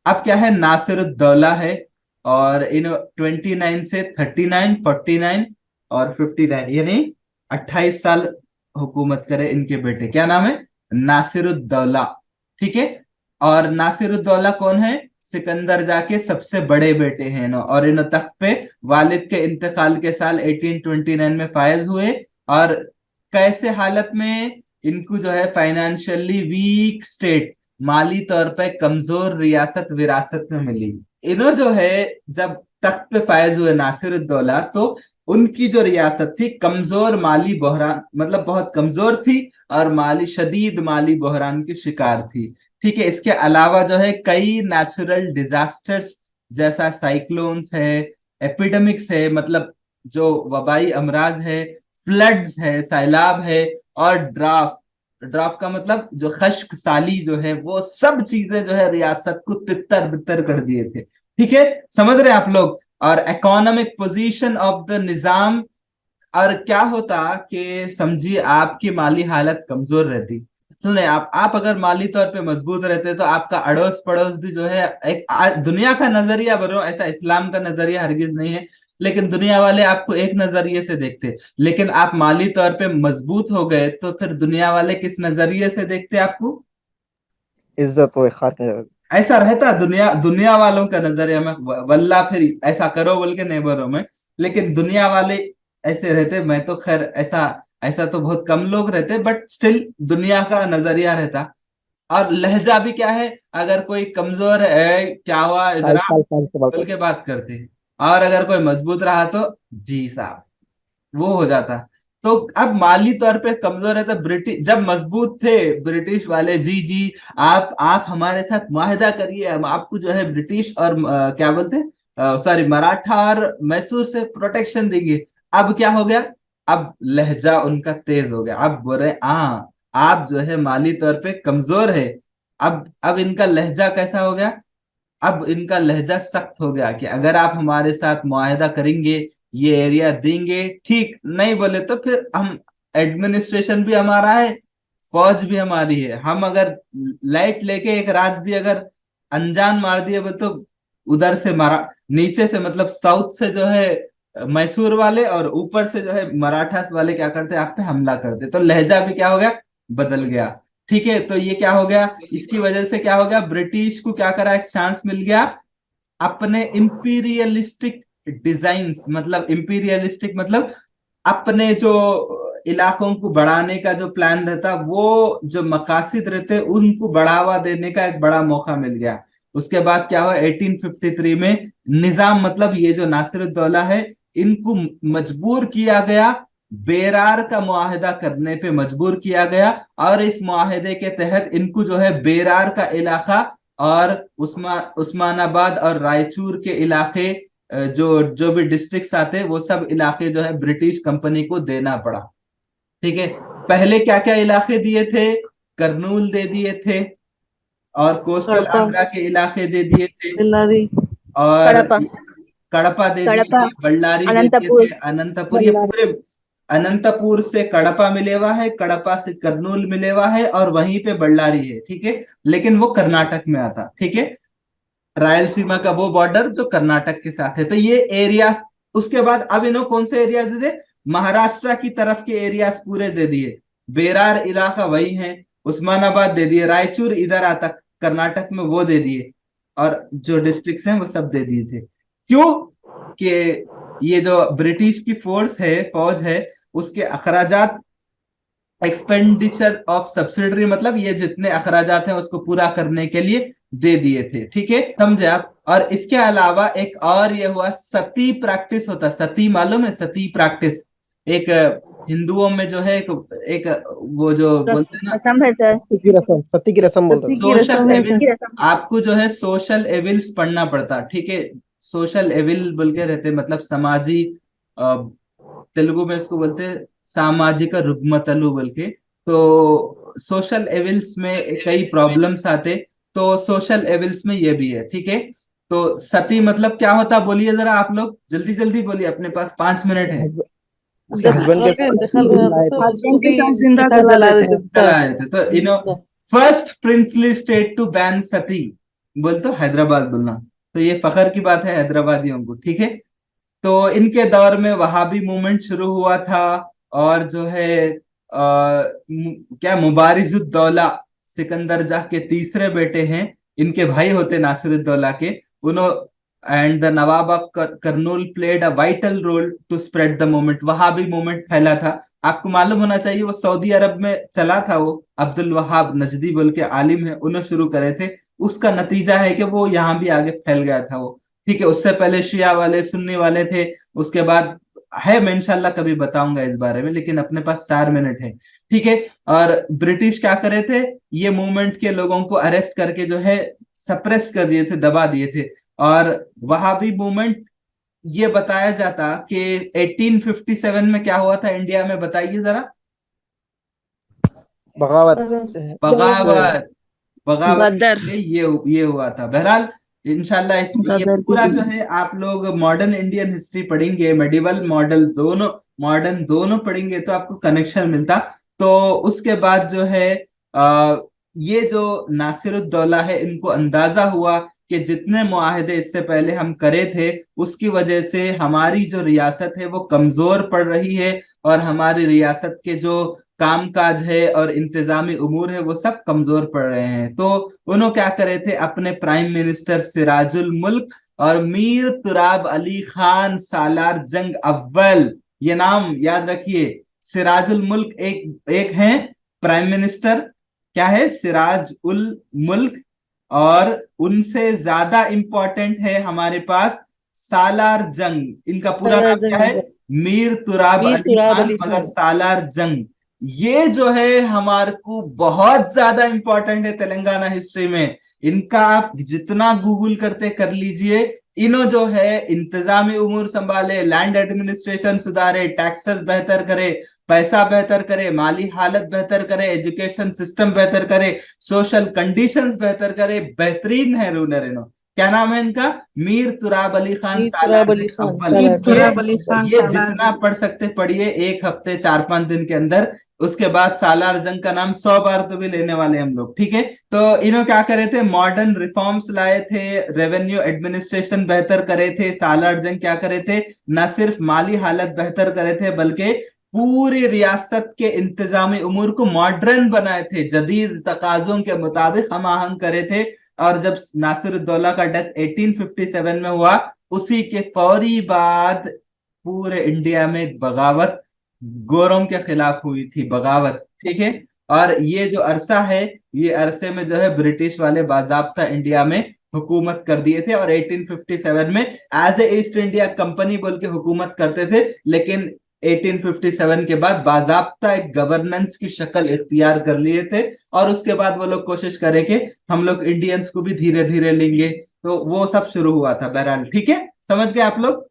अब क्या है, नासिरुद्दौला है, और इन 29 से 39, 49 और 59, यानी 28 साल हुकूमत करे इनके बेटे। क्या नाम है? नासिरुद्दौला। ठीक है। और नासिरुद्दौला कौन है? सिकंदर जाके सबसे बड़े बेटे हैं इन्हों, और इन तख्त पे वालिद के इंतकाल के साल 1829 में फायज हुए। और कैसे हालत में? इनको जो है फाइनेंशियली वीक स्टेट, माली तौर पे कमजोर रियासत विरासत में मिली। इन्हों जो है जब तख्त पे फायज हुए नासिरुद्दौला, तो उनकी जो रियासत थी कमजोर, माली बहरान, मतलब बहुत कमजोर थी, और माली शदीद माली बहरान की शिकार थी। ठीक है। इसके अलावा जो है कई नेचुरल डिजास्टर्स, जैसा साइक्लोन्स है, एपिडेमिक्स है, मतलब जो वबाई अमराज है, फ्लड्स है, सैलाब है, और ड्राफ्ट। ड्राफ्ट का मतलब जो खश्क साली जो है, वो सब चीजें जो है रियासत को तितर बितर कर दिए थे। ठीक है। समझ रहे हैं आप लोग? और इकोनॉमिक पोजीशन ऑफ द निजाम, और क्या होता कि समझिए आपकी माली हालत कमजोर रहती। सुने, आप अगर माली तौर पे मजबूत रहते तो आपका अड़ोस पड़ोस भी जो है, एक दुनिया का नजरिया बरो, ऐसा इस्लाम का नजरिया हरगिज नहीं है, लेकिन दुनिया वाले आपको एक नजरिए से देखते। लेकिन आप माली तौर पे मजबूत हो गए तो फिर दुनिया वाले किस नजरिए से देखते आपको? इज्जत व इख्तार के साथ। ऐसा रहता दुनिया दुनिया वालों का नजरिया में, वल्ला फिर ऐसा करो बोल के नहीं बोलो मैं, लेकिन दुनिया वाले ऐसे रहते। मैं तो खैर ऐसा ऐसा तो बहुत कम लोग रहते, बट स्टिल दुनिया का नजरिया रहता। और लहजा भी क्या है, अगर कोई कमजोर है, क्या हुआ इधर साल आ, साल साल से बात बोल करो। के बात करते। और अगर कोई मजबूत रहा तो जी साहब, वो हो जाता। तो अब माली तौर पे कमजोर है तो ब्रिटिश जब मजबूत थे, ब्रिटिश वाले, जी जी, आप हमारे साथ मुआहदा करिए, हम आपको जो है ब्रिटिश और क्या बोलते हैं, सॉरी, मराठा और मैसूर से प्रोटेक्शन देंगे। अब क्या हो गया? अब लहजा उनका तेज हो गया। अब बोल रहे हाँ, आप जो है माली तौर पे कमजोर है। अब इनका लहजा कैसा हो गया? अब इनका लहजा सख्त हो गया कि अगर आप हमारे साथ मुआहदा करेंगे, ये एरिया देंगे, ठीक नहीं बोले तो फिर हम, एडमिनिस्ट्रेशन भी हमारा है, फौज भी हमारी है। हम अगर लाइट लेके एक रात भी अगर अनजान मार दिए बोले तो उधर से मारा, नीचे से मतलब साउथ से जो है मैसूर वाले, और ऊपर से जो है मराठास वाले क्या करते, आप पे हमला करते। तो लहजा भी क्या हो गया? बदल गया। ठीक है। तो ये क्या हो गया? इसकी वजह से क्या हो गया, ब्रिटिश को क्या करा, एक चांस मिल गया अपने इंपीरियलिस्टिक डिजाइन्स, मतलब इंपीरियलिस्टिक मतलब अपने जो इलाकों को बढ़ाने का जो प्लान रहता, वो जो मकासिद रहते उनको बढ़ावा देने का एक बड़ा मौका मिल गया। उसके बाद क्या हुआ, 1853 में निजाम, मतलब ये जो नासिरुद्दौला है, इनको मजबूर किया गया, बेरार का मुआहदा करने पे मजबूर किया गया। और इस मुआहदे के तहत इनको जो है बेरार का इलाका, और उस्मानाबाद और रायचूर के इलाके, जो जो भी डिस्ट्रिक्ट्स आते, वो सब इलाके जो है ब्रिटिश कंपनी को देना पड़ा। ठीक है। पहले क्या क्या इलाके दिए थे? करनूल दे दिए थे, और कोस्टल हड़प्पा, आंध्रा के इलाके दे दिए थे, बेल्लारी, और कड़पा, कड़पा दे दिए कड़पा, थे, बल्लारी दे दिए अनंतपुर, थे, अनंतपुर, ये बल्लारी। पूरे। अनंतपुर से कड़पा मिले हुआ है, कड़पा से करनूल मिले हुआ है, और वहीं पे बल्लारी है। ठीक है। लेकिन वो कर्नाटक में आता। ठीक है। रायलसीमा का वो बॉर्डर जो कर्नाटक के साथ है, तो ये एरिया। उसके बाद अब इन्हों कौन से एरिया दे दिए? महाराष्ट्र की तरफ के एरियाज पूरे दे दिए। बेरार इलाका वही है, उस्मानाबाद दे दिए, रायचूर इधर आता कर्नाटक में, वो दे दिए, और जो डिस्ट्रिक्ट्स हैं वो सब दे दिए थे। क्यों? कि ये जो ब्रिटिश की फोर्स है, फौज है, उसके अखराजात, एक्सपेंडिचर ऑफ सब्सिडरी, मतलब ये जितने अखराजात हैं उसको पूरा करने के लिए दे दिए थे। ठीक है, समझे आप? और इसके अलावा एक और ये हुआ, सती प्रैक्टिस होता। सती मालूम है? सती प्रैक्टिस एक हिंदुओं में जो है, एक वो जो बोलते हैं ना, रसम है सर, सत्य की रस्म बोलते सती थे। की सोशल रसम है एविल, सर। आपको जो है सोशल एविल्स पढ़ना पड़ता। ठीक है। सोशल एविल बोल के रहते, मतलब सामाजिक, तेलुगु में इसको बोलते हैं सामाजिक रुग्मतलु बोल के। तो सोशल एविल्स में कई प्रॉब्लम्स आते, तो सोशल एविल्स में ये भी है। ठीक है। तो सती मतलब क्या होता, बोलिए जरा आप लोग, जल्दी जल्दी बोलिए, अपने पास 5 मिनट है। उसके जब हस्बैंड के घर का साथ इंतकाल हो जिंदा जाता लाए तो थे। उसको हस्बैंड के भी साथ जिंदा घर जला जला देते देते हैं। थे चला सर। आए थे, तो first princely state to ban sati, बोल तो हैदराबाद बोलना। तो ये फखर की बात है हैदराबादियों को, ठीक है। तो इनके दौर में वहाबी मूवमेंट शुरू हुआ था। और जो है क्या मुबारिजुद्दौला सिकंदर जाह के तीसरे बेटे हैं, इनके भाई होते नासिरुद्दौला के। उन्हों and the nawab of Kurnool played a vital role to spread the movement. Wahhabi movement फैला था। आपको मालूम होना चाहिए वो सऊदी अरब में चला था। वो अब्दुल वहाब नजदी बोल के आलिम है, उन्होंने शुरू करे थे। उसका नतीजा है कि वो यहाँ भी आगे फैल गया था वो। ठीक है, उससे पहले शिया वाले सुन्नी वाले थे। उसके बाद है, मैं इंशाल्लाह कभी बताऊंगा इस बारे में, लेकिन अपने पास 4 मिनट है। ठीक है। और ब्रिटिश क्या करे थे, ये मूवमेंट के लोगों को अरेस्ट करके जो है सप्रेस कर दिए थे, दबा दिए थे। और वहाबी मूवमेंट, ये बताया जाता कि 1857 में क्या हुआ था इंडिया में, बताइए जरा। बगावत। बगावत। बगावत गदर। में ये हुआ था। बहरहाल इंशाल्लाह इस ये गदर की पूरा जो टीम। है आप लोग मॉडर्न इंडियन हिस्ट्री पढ़ेंगे, मेडिवल मॉडल दोनों, मॉडर्न दोनों पढ़ेंगे तो आपको कनेक्शन मिलता। तो उसके बाद जो है आ, ये जो नासिरुद्दौला है, इनको अंदाजा हुआ कि जितने मुआहदे इससे पहले हम करे थे उसकी वजह से हमारी जो रियासत है वो कमजोर पड़ रही है। और हमारी रियासत के जो कामकाज है और इंतजामी उमूर है वो सब कमजोर पड़ रहे हैं। तो उन्होंने क्या करे थे, अपने प्राइम मिनिस्टर सिराजुल मुल्क और मीर तुराब अली खान सालार जंग अव्वल, ये नाम याद रखिए। सिराजुल मुल्क एक एक हैं प्राइम मिनिस्टर, क्या है, सिराज उल मुल्क। और उनसे ज्यादा इंपॉर्टेंट है हमारे पास सालार जंग। इनका पूरा नाम क्या है, मीर तुराब मीर अली तुराब खान, अली मगर खान। सालार जंग। ये जो है हमारे को बहुत ज्यादा इंपॉर्टेंट है तेलंगाना हिस्ट्री में। इनका आप जितना गूगल करते कर लीजिए। इन्हों जो है इंतजामी उमूर संभाले, लैंड एडमिनिस्ट्रेशन सुधारे, टैक्सेस बेहतर करे, पैसा बेहतर करे, माली हालत बेहतर करे, एजुकेशन सिस्टम बेहतर करे, सोशल कंडीशंस बेहतर करे, बेहतरीन है रूलर इन्हों। क्या नाम है इनका, मीर तुराब अली खान मीर सालार तुराब अली जंग खान अव्वल। सालार ये जंग। तुराब अली खान ये सालार जितना जंग। पढ़ सकते पढ़िए, एक हफ्ते 4-5 दिन के अंदर। उसके बाद सालार जंग का नाम 100 बार तो भी लेने वाले हम लोग, ठीक है। तो इन्हों क्या करे थे, मॉडर्न रिफॉर्म्स लाए थे, रेवेन्यू एडमिनिस्ट्रेशन बेहतर करे थे। सालार जंग क्या करे थे, न सिर्फ माली हालत बेहतर करे थे बल्कि पूरी रियासत के इंतजामी उमूर को मॉडर्न बनाए थे, जदीद तकाजों के मुताबिक हम आहंग करे थे। और जब नासिरुद्दौला का डेथ 1857 में हुआ, उसी के फौरी बाद पूरे इंडिया में एक बगावत गोरों के खिलाफ हुई थी, बगावत, ठीक है। और ये जो अरसा है, ये अरसे में जो है ब्रिटिश वाले बाजाब्ता इंडिया में हुकूमत कर दिए थे। और 1857 में as a East India company बोल के हुकूमत करते थे, लेकिन 1857 के बाद बाजाब्ता एक गवर्नेंस की शक्ल इख्तियार कर लिए थे। और उसके बाद वो लोग कोशिश करें कि हम लोग इंडियंस को भी धीरे धीरे लेंगे। तो वो सब शुरू हुआ था। बहरहाल ठीक है, समझ गए आप लोग।